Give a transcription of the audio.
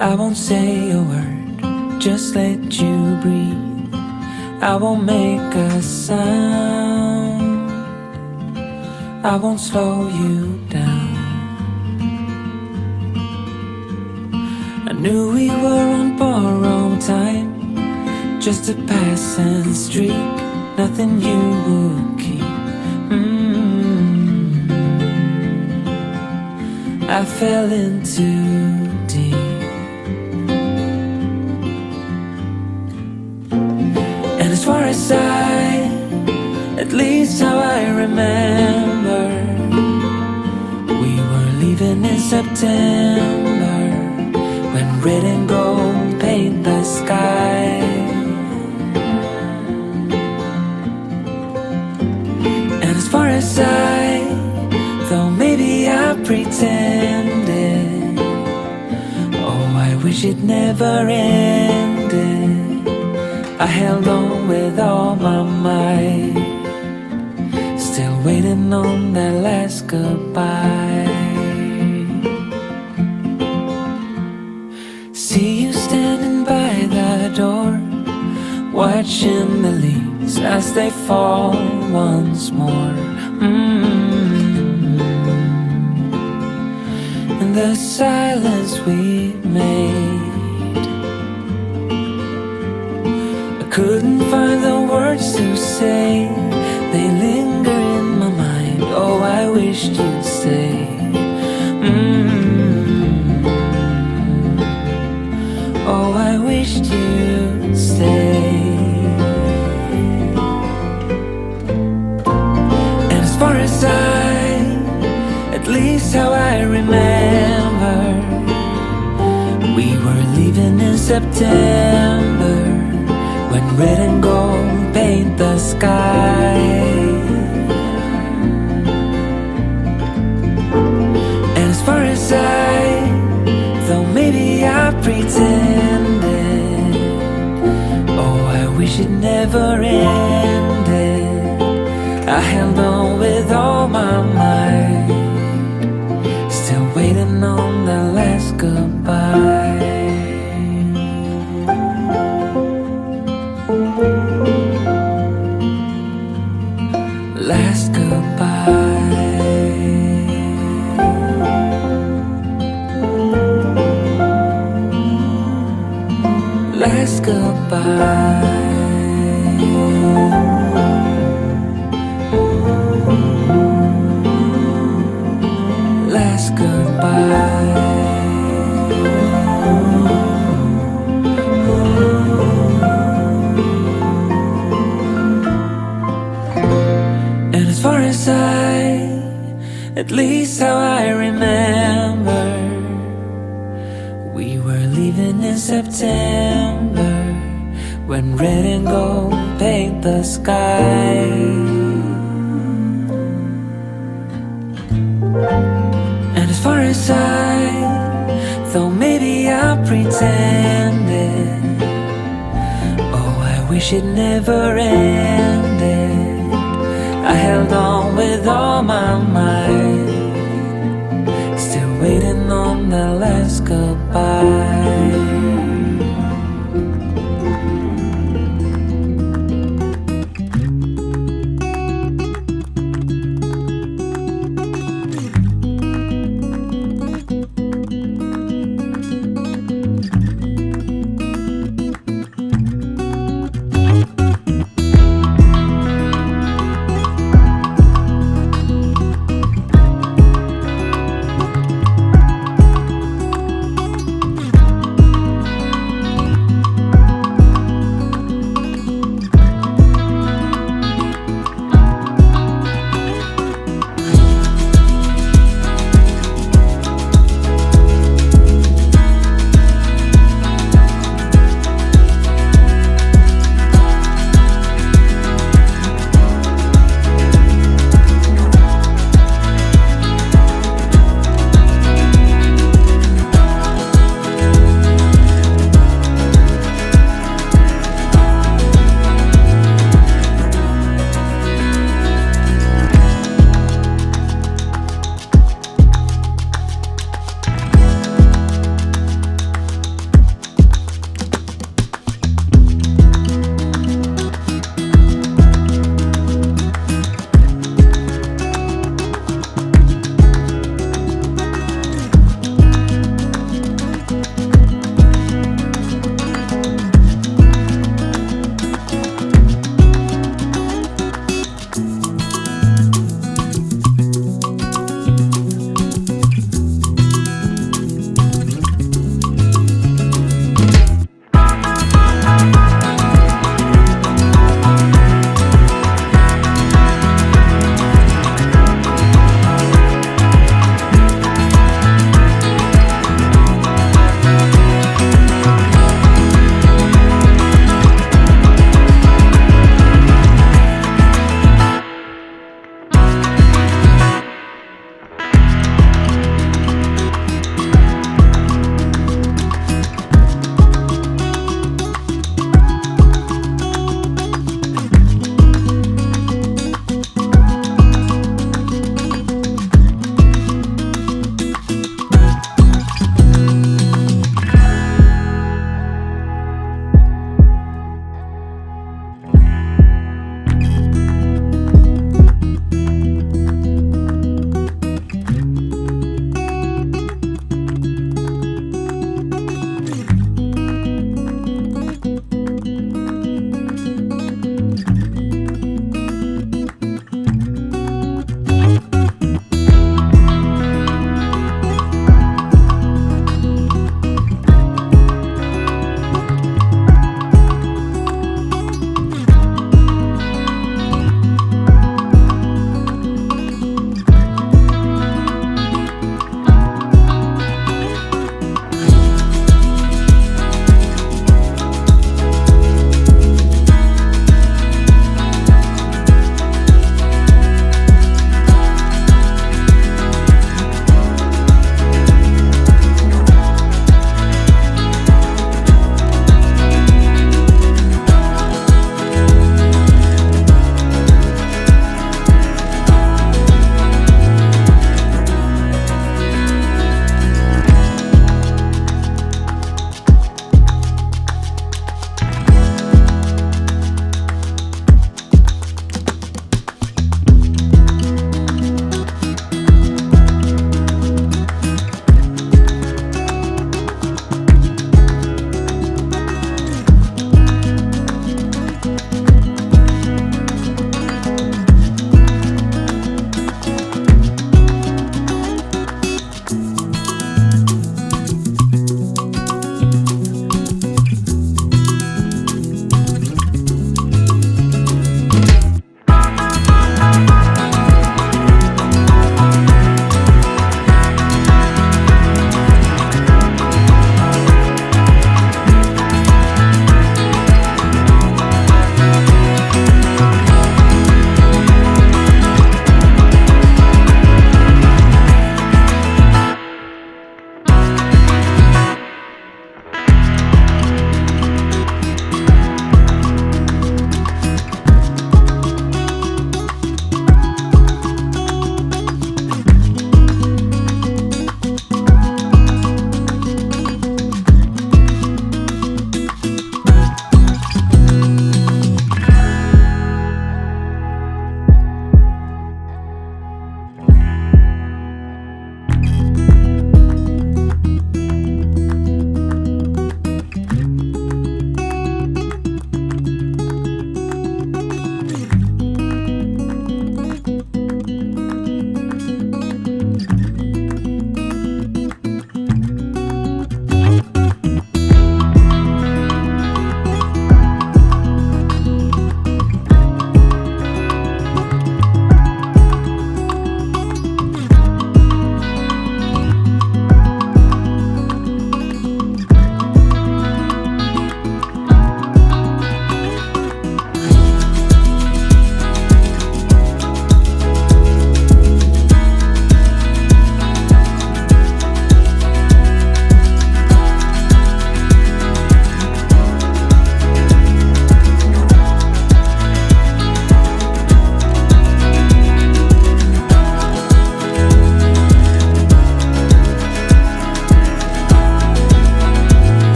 I won't say a word, just let you breathe. I won't make a sound, I won't slow you down. I knew we were on borrowed time, just a passing streak, nothing you would keep. I fell in too deep. And as far as at least how I remember, we were leaving in September, when red and gold paint the sky. And as far as though maybe I pretended, oh, I wish it never ended. I held on with all my might, still waiting on that last goodbye. See you standing by the door, watching the leaves as they fall once more. And the silence we made, I couldn't find the words to say. They linger in my mind. Oh, I wished you'd stay. Oh, I wished you'd stay. And as far as at least how I remember, we were leaving in September, when red and gold paint the sky. And as far as though maybe I pretended, oh, I wish it never ended. held on with all my might, still waiting on the last goodbye. Last goodbye. Last goodbye. Last goodbye. And as far as at least how I remember, we were leaving in September, when red and gold paint the sky. And as far as though maybe I pretended, oh, I wish it never ended. I held on with all my might, still waiting on the last goodbye.